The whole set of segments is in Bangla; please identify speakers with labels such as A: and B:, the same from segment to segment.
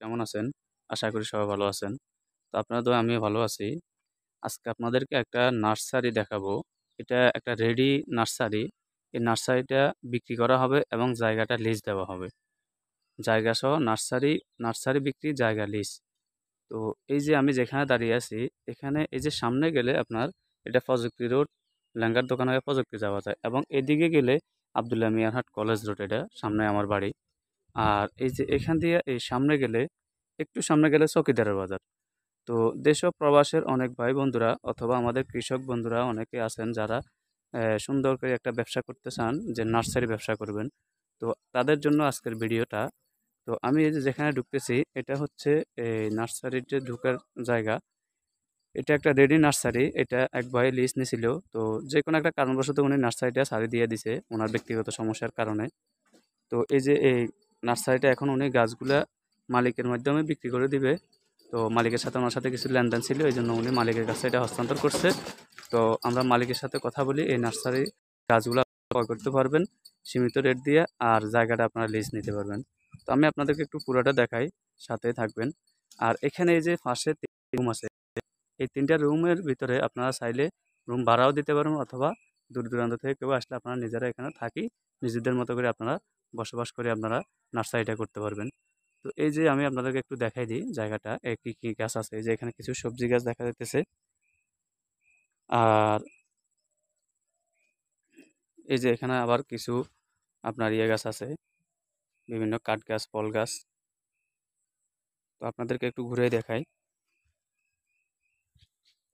A: কেমন আছেন? আশা করি সবাই ভালো আছেন। তো আপনার দোয়ায় আমিও ভালো আছি। আজকে আপনাদেরকে একটা নার্সারি দেখাবো। এটা একটা রেডি নার্সারি। এই নার্সারিটা বিক্রি করা হবে এবং জায়গাটা লিজ দেওয়া হবে। জায়গা সহ নার্সারি, নার্সারি বিক্রি, জায়গা লিজ। তো এই যে আমি যেখানে দাঁড়িয়ে আছি, এখানে এই যে সামনে গেলে আপনার এটা প্রযুক্তি রোড, লেঙ্গার দোকান হয়ে প্রযুক্তি যাওয়া যায় এবং এদিকে গেলে আব্দুল্লাহ মিয়ারহাট কলেজ রোড, এটা সামনে আমার বাড়ি। আর এই যে এখান দিয়ে এই সামনে গেলে, একটু সামনে গেলে চৌকিদারের বাজার। তো দেশ ও প্রবাসের অনেক ভাই বন্ধুরা অথবা আমাদের কৃষক বন্ধুরা অনেকে আছেন যারা সুন্দর করে একটা ব্যবসা করতে চান, যে নার্সারি ব্যবসা করবেন। তো তাদের জন্য আজকের ভিডিওটা। তো আমি এই যে যেখানে ঢুকতেছি, এটা হচ্ছে এই নার্সারিতে ঢুকার জায়গা। এটা একটা রেডি নার্সারি। এটা এক ভাই লিজ নিছিল। তো যে কোনো একটা কারণবশত উনি নার্সারিটা ছাড়ি দিয়ে দিছে ওনার ব্যক্তিগত সমস্যার কারণে। তো এই যে এই নার্সারিটা এখন উনি গাছগুলা মালিকের মাধ্যমে বিক্রি করে দিবে। তো মালিকের সাথে ওনার সাথে কিছু লেনদেন ছিল, এই জন্য উনি মালিকের কাছে এটা হস্তান্তর করছে। তো আমরা মালিকের সাথে কথা বলি, এই নার্সারি গাছগুলো ক্রয় করতে পারবেন সীমিত রেট দিয়ে, আর জায়গাটা আপনারা লিজ নিতে পারবেন। তো আমি আপনাদেরকে একটু পুরোটা দেখাই, সাথে থাকবেন। আর এখানে এই যে পাশে রুম আছে, এই ৩টা রুমের ভিতরে আপনারা চাইলে রুম ভাড়াও দিতে পারবেন, অথবা দূর দূরান্ত থেকে কেউ আসলে আপনারা নিজেরা এখানে থাকি নিজেদের মতো করে আপনারা বসবাস করে আপনারা নার্সারিটা করতে পারবেন। তো এই যে আমি আপনাদেরকে একটু দেখাই দিই জায়গাটা, কি কি গাছ আছে। এই যে এখানে কিছু সবজি গাছ দেখা যাইতেছে। আর এই যে এখানে আবার কিছু আপনার ইয়ে গাছ আছে, বিভিন্ন কাঠ গাছ, ফল গাছ। তো আপনাদেরকে একটু ঘুরে দেখাই।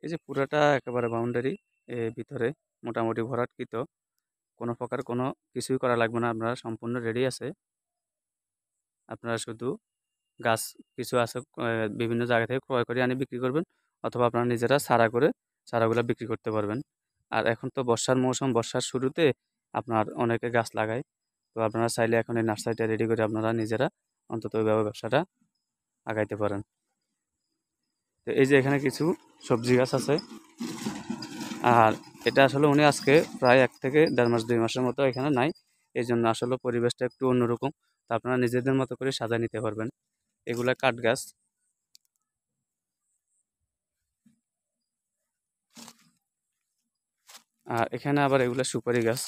A: এই যে পুরাটা একেবারে বাউন্ডারি ভিতরে মোটামুটি ভরাটকৃত, কোনো প্রকার কোনো কিছুই করা লাগবে না, আপনারা সম্পূর্ণ রেডি আছে। আপনারা শুধু গাছ কিছু আছে বিভিন্ন জায়গা থেকে ক্রয় করে আনি বিক্রি করবেন, অথবা আপনারা নিজেরা চারা করে চারাগুলো বিক্রি করতে পারবেন। আর এখন তো বর্ষার মৌসুম, বর্ষার শুরুতে আপনার অনেকে গাছ লাগায়। তো আপনারা চাইলে এখন এই নার্সারিটা রেডি করে আপনারা নিজেরা অন্তত ওইভাবে ব্যবসাটা আগাইতে পারেন। তো এই যে এখানে কিছু সবজি গাছ আছে। আর এটা আসলে উনি আজকে প্রায় 1 থেকে দেড় মাস 2 মাসের মতো এখানে নাই, এই জন্য আসলে পরিবেশটা একটু অন্যরকম। তা আপনারা নিজেদের মতো করে সাজায় নিতে পারবেন। এগুলা কাঠ গাছ। আর এখানে আবার এগুলা সুপারি গাছ।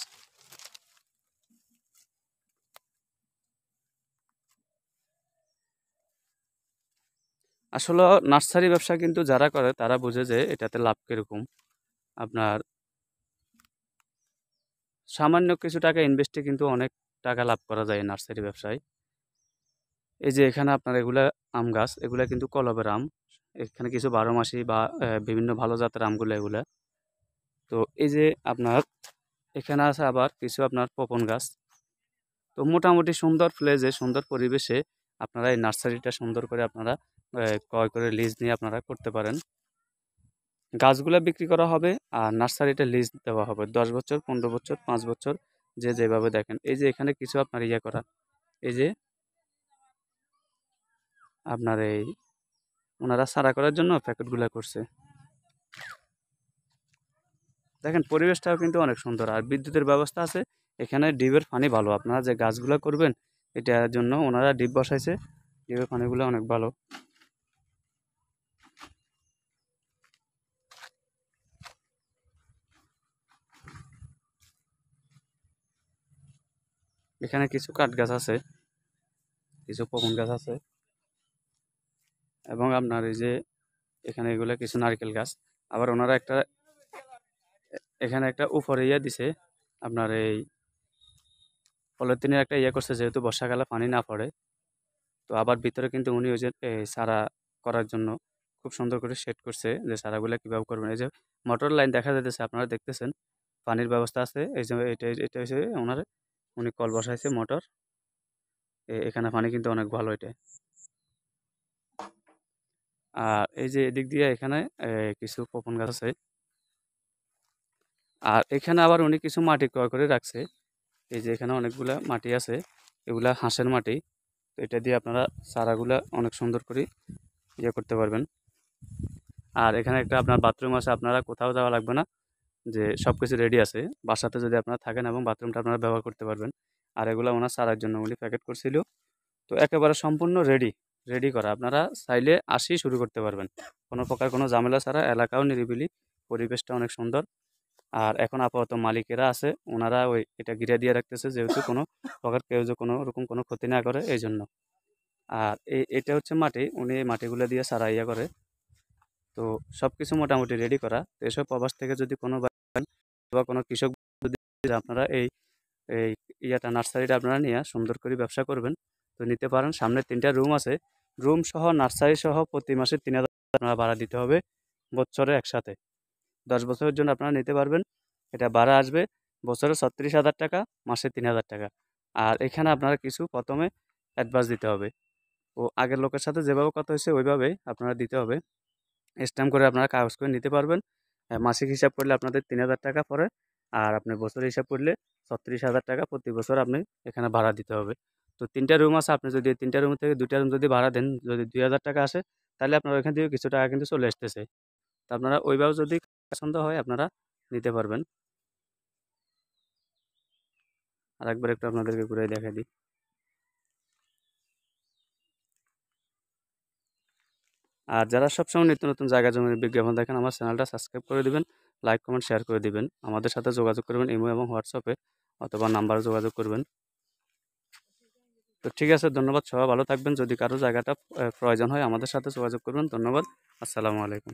A: আসলে নার্সারি ব্যবসা কিন্তু যারা করে তারা বুঝে যে এটাতে লাভ কিরকম। আপনার সামান্য কিছু টাকা ইনভেস্টে কিন্তু অনেক টাকা লাভ করা যায় এই নার্সারি ব্যবসায়। এই যে এখানে আপনার এগুলা আম গাছ, এগুলা কিন্তু কলবের আম। এখানে কিছু 12 মাসি বা বিভিন্ন ভালো জাতের আমগুলো এগুলা। তো এই যে আপনার এখানে আছে আবার কিছু আপনার পপন গাছ। তো মোটামুটি সুন্দর প্লেসে, সুন্দর পরিবেশে আপনারা এই নার্সারিটা সুন্দর করে আপনারা ক্রয় করে লিজ নিয়ে আপনারা করতে পারেন। গাছগুলা বিক্রি করা হবে আর নার্সারিটা লিজ দেওয়া হবে 10 বছর, 15 বছর, 5 বছর, যে যেভাবে দেখেন। এই যে এখানে কিছু আপনার ইয়ে করা, এই যে আপনার এই ওনারা সারা করার জন্য প্যাকেটগুলা করছে। দেখেন পরিবেশটাও কিন্তু অনেক সুন্দর, আর বিদ্যুতের ব্যবস্থা আছে। এখানে ডিপের পানি ভালো, আপনারা যে গাছগুলা করবেন এটার জন্য ওনারা ডিপ বসাইছে। ডিপের পানিগুলো অনেক ভালো। এখানে কিছু কাঠ গাছ আছে, কিছু পবন গাছ আছে, এবং আপনার এই যে এখানে এগুলা কিছু নারকেল গাছ। আবার ওনারা একটা এখানে একটা উপরে ইয়ে দিছে, আপনার এই পলিথিনের একটা ইয়ে করছে, যেহেতু বর্ষাকালে পানি না পড়ে। তো আবার ভিতরে কিন্তু উনি ওই যে চারা করার জন্য খুব সুন্দর করে সেট করছে, যে চারাগুলো কীভাবে করবেন। এই যে মোটর লাইন দেখা যাইতেছে, আপনারা দেখতেছেন পানির ব্যবস্থা আছে। এই যে এটা এটা হচ্ছে ওনার, উনি কল বসাইছে মোটর। এখানে পানি কিন্তু অনেক ভালো এটা। আর এই যে এদিক দিয়ে এখানে কিছু পপন গাছ আছে। আর এখানে আবার উনি কিছু মাটি ক্রয় করে রাখছে। এই যে এখানে অনেকগুলা মাটি আছে, এগুলা হাঁসের মাটি। তো এটা দিয়ে আপনারা চারাগুলা অনেক সুন্দর করে ইয়ে করতে পারবেন। আর এখানে একটা আপনার বাথরুম আছে, আপনারা কোথাও যাওয়া লাগবে না, যে সব কিছু রেডি আছে। বাসাতে যদি আপনারা থাকেন, এবং বাথরুমটা আপনারা ব্যবহার করতে পারবেন। আর এগুলো ওনার চারার জন্য উনি প্যাকেট করছিল। তো একেবারে সম্পূর্ণ রেডি। রেডি করা। আপনারা চাইলে আসি শুরু করতে পারবেন, কোনো প্রকার কোনো ঝামেলা ছাড়া। এলাকাও নিরিবিলি, পরিবেশটা অনেক সুন্দর। আর এখন আপাতত মালিকেরা আছে, ওনারা ওই এটা ঘিরে দিয়ে রাখতেছে, যেহেতু কোনো প্রকার কেউ যে কোনো রকম কোনো ক্ষতি না করে এই জন্য। আর এটা হচ্ছে মাটি, উনি এই মাটিগুলো দিয়ে সারাইয়া করে। তো সব কিছু মোটামুটি রেডি করা। তো এসব প্রবাস থেকে যদি কোনো বা কোনো কৃষক যদি আপনারা এই এই নার্সারিটা আপনারা নিয়ে সুন্দর করে ব্যবসা করবেন, তো নিতে পারেন। সামনে 3টা রুম আছে, রুম সহ নার্সারি সহ প্রতি মাসে 3,000 আপনারা ভাড়া দিতে হবে, বছরে একসাথে 10 বছরের জন্য আপনারা নিতে পারবেন। এটা ভাড়া আসবে বছরে 36,000 টাকা, মাসে 3,000 টাকা। আর এখানে আপনারা কিছু প্রথমে অ্যাডভান্স দিতে হবে, ও আগের লোকের সাথে যেভাবে কথা হয়েছে ওইভাবেই আপনারা দিতে হবে। স্ট্যাম্প করে আপনারা কাগজ করে নিতে পারবেন। মাসিক হিসাব করলে আপনাদের 3,000 টাকা পড়ে, আর আপনি বছরের হিসাব করলে 36,000 টাকা প্রতি বছর আপনি এখানে ভাড়া দিতে হবে। তো 3টা রুম আছে, আপনি যদি 3টা রুম থেকে 2টা রুম যদি ভাড়া দেন, যদি 2,000 টাকা আসে, তাহলে আপনার ওইখান থেকে কিছু টাকা কিন্তু চলে আসতেছে। তো আপনারা ওইভাবে যদি পছন্দ হয় আপনারা নিতে পারবেন। আর একবার একটু আপনাদেরকে ঘুরে দেখাই দিই। আর যারা সবসময় নিত্য নতুন জায়গা জমির বিজ্ঞাপন দেখেন, আমার চ্যানেলটা সাবস্ক্রাইব করে দিবেন, লাইক কমেন্ট শেয়ার করে দিবেন। আমাদের সাথে যোগাযোগ করবেন ইমো এবং হোয়াটসঅ্যাপে, অথবা নাম্বারে যোগাযোগ করবেন। তো ঠিক আছে, ধন্যবাদ। সবাই ভালো থাকবেন। যদি কারো জায়গাটা প্রয়োজন হয় আমাদের সাথে যোগাযোগ করবেন। ধন্যবাদ। আসসালামু আলাইকুম।